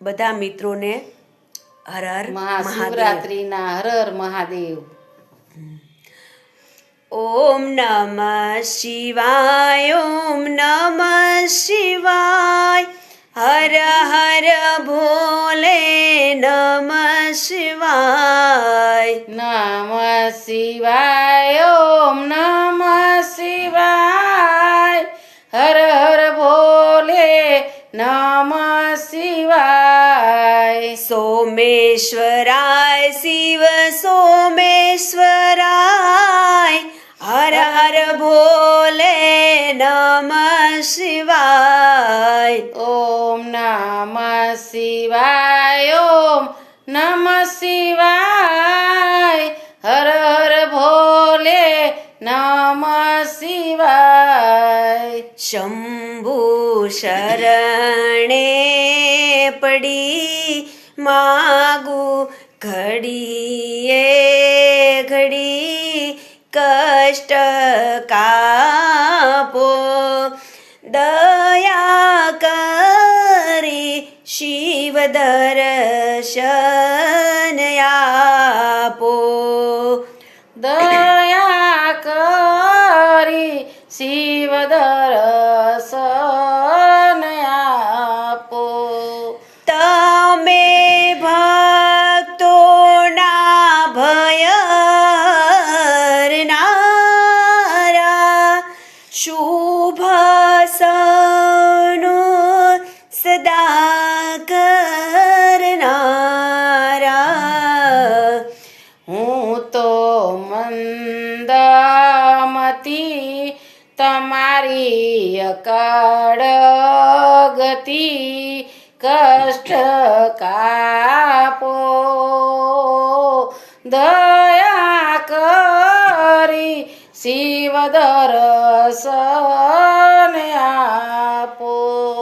બધા મિત્રોને હર હર મહાદેવ. મહાશિવરાત્રિના હર હર મહાદેવ. ઓમ નમઃ શિવાય, ઓમ નમઃ શિવાય, હર હર ભોલે નમઃ શિવાય. નમઃ શિવાય, ઓમ નમઃ શિવાય, હર હર ભોલે નમઃ શિવાય. સોમેશ્વરાય શિવ સોમેશ્વરાય, હર હર ભોલે નમઃ શિવાય. ઓમ નમઃ શિવાય, ઓમ નમઃ શિવાય, હર હર ભોલે નમઃ શિવાય. શંભુ શરણે પડી માગુ ઘડીએ ઘડી કષ્ટ કાપો, દયા કરી શિવ દર્શન આપો. દયા કરી શિવ દર્શન આપો. તમે ભક્તોના ભય હરનારા, શુભ સૌનો સદા કરનારા. હું તો મંદમતી તમારી અકાળ ગતિ, કષ્ટ કાપો, દયા કરી શિવ દર્શન આપો.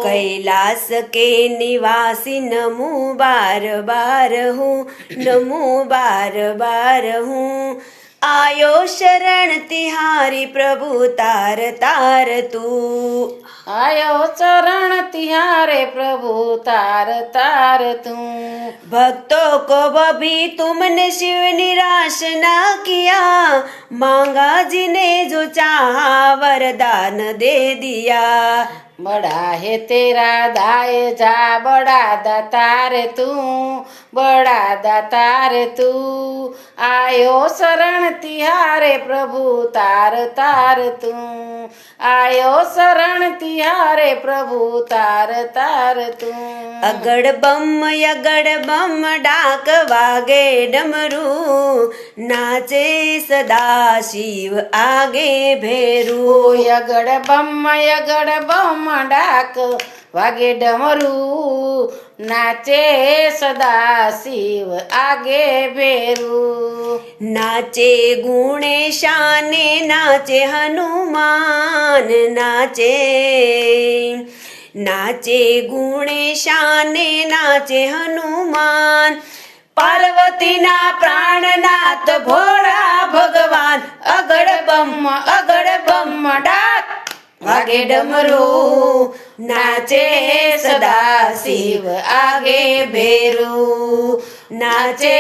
कैलास के निवासी नमो बार बार हूँ, नमो बार बार हूँ. आयो शरण तिहारी प्रभु तार तार तू. आयो चरण तिहारे प्रभु तार तार तू. भक्तों को भी तुमने शिव निराश न किया, मांगा जिन्हें जो चाहा वरदान दे दिया. बड़ा है तेरा दाय जा, बड़ा दातार तू, बड़ा दातार तू. आयो शरण तिहारे प्रभु तार तार तू. आयो शरण तिहारे प्रभु तार तार तू. अगड़ बम डाक वागे डमरू, नाचे सदा शिव आगे भेरू. यगड़ बम डाक वागे डमरू, नाचे सदा शिव आगे भेरू. नाचे गुणे शाने नाचे हनुमान, नाचे गुणे शाने नाचे हनुमान. पार्वती ना प्राणनाथ भोळा भगवान, अगड़ बम डाक वागे डमरू, नाचे सदा शिव आगे भेरू. नाचे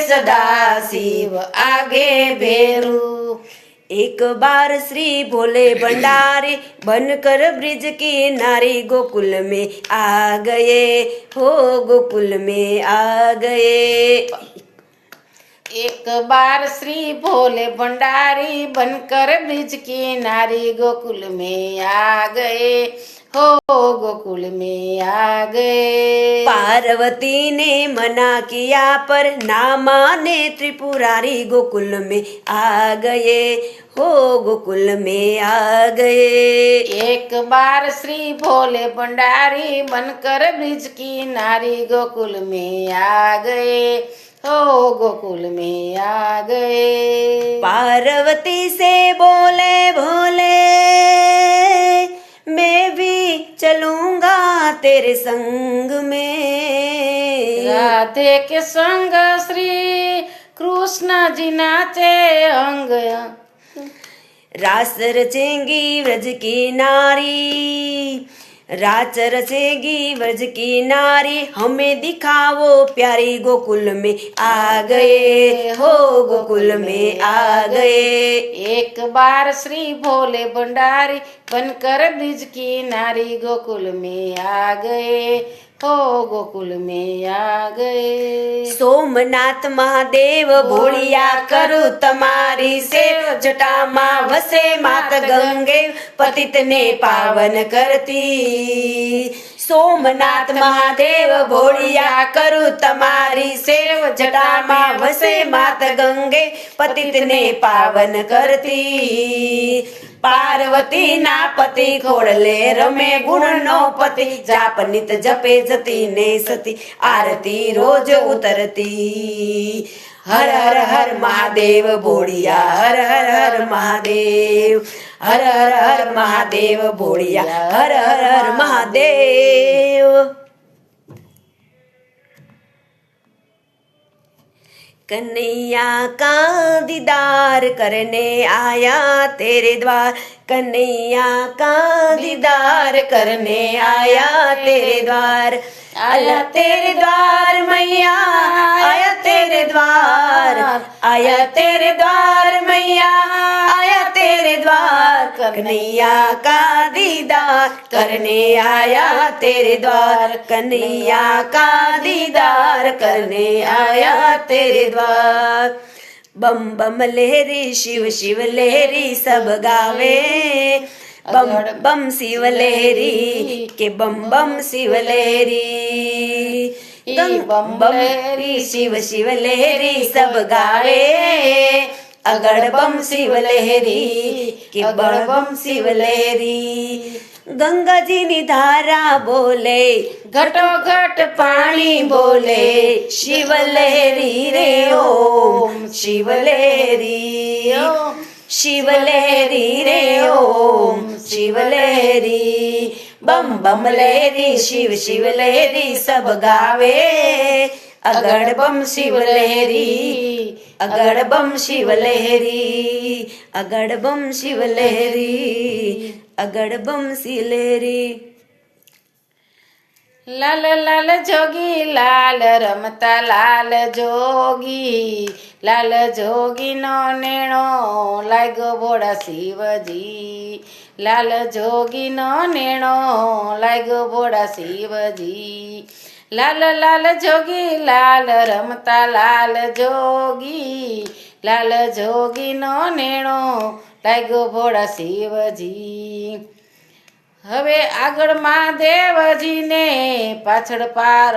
सदा शिव आगे भेरू. एक बार श्री भोले भंडारी बनकर ब्रिज की नारी गोकुल में आ गए, हो गोकुल में आ गए. एक बार श्री भोले भंडारी बनकर ब्रिज की नारी गोकुल में आ गए, हो गोकुल में आ गए. पार्वती ने मना किया पर ना माने त्रिपुरारी गोकुल में आ गए, हो गोकुल में आ गए. एक बार श्री भोले भंडारी बनकर ब्रिज की नारी गोकुल में आ गए, हो गोकुल में आ गए. पार्वती से बोले भोले, मैं भी चलूंगा तेरे संग में. राधे के संग श्री कृष्ण जी नाचे अंग. रास रचेंगी व्रज की नारी, रात रसेगी व्रज की नारी, हमें दिखाओ प्यारी गोकुल में आ गए, हो गोकुल में आ गए। एक बार श्री भोले भंडारी बनकर ब्रिज की नारी गोकुल में आ गए, हो गोकुल में आ गए। सोमनाथ महादेव भोलिया करूँ तुम्हारी सेव, जटाમાં વસે માત ગંગે પતિત ને પાવન કરતી। સોમનાથ મહાદેવ ભોળિયા કરું તમારી સેવ, જટામાં વસે માત ગંગે પતિત ને પાવન કરતી। પાર્વતી ના પતિ ખોડલે રમે ગુણ નો પતિ, જાપ નિત જપે જતી ને સતી, આરતી રોજ ઉતરતી। હર હર હર મહાદેવ ભોળિયા, હર હર હર મહાદેવ, હર હર હર મહાદેવ ભોળિયા, હર હર હર મહાદેવ। कन्हैया का दीदार करने आया तेरे द्वार, कन्हैया का दीदार करने आया तेरे द्वार, आया तेरे द्वार मैया, आया तेरे द्वार, आया तेरे द्वार मैया, आया तेरे द्वार, कन्हैया का दीदार करने आया तेरे द्वार, कन्हैया का दीदार करने आया तेरे द्वार। बम बम लहरी शिव शिव लहरी सब गावे, बम बम शिव लहरी के बम बम शिव लहरी, बम बम लहरी शिव शिव लहरी सब गावे, अगड़ बम शिव लहरी के बड़ बम शिव लहरी। गंगा जी नी धारा बोले, घटो घट पानी बोले, शिव लहरी रे ओम, शिव लहरी ओम, शिव लहरी रे ओम, शिव लहरी। बम बम लहरी शिव शिव लहरी सब गावे, अगड़ बम शिव लहरी, अगड़ बम शिव लहरी, अगड़ बम शिव लहरी, अगड़ बम शिव लहरी। लाल लाल जोगी लाल रमता लाल जोगी, लाल जोगी नो नेणो लाग्यो भोळा शिवजी, लाल जोगी नो नेणो लाग्यो भोळा शिवजी। लाल लाल जोगी लाल रमता लाल जोगी, लाल जोगी नो नेणो लाग्यो भोळा शिवजी। હવે આગળ મહાદેવજીને પાછળ પાર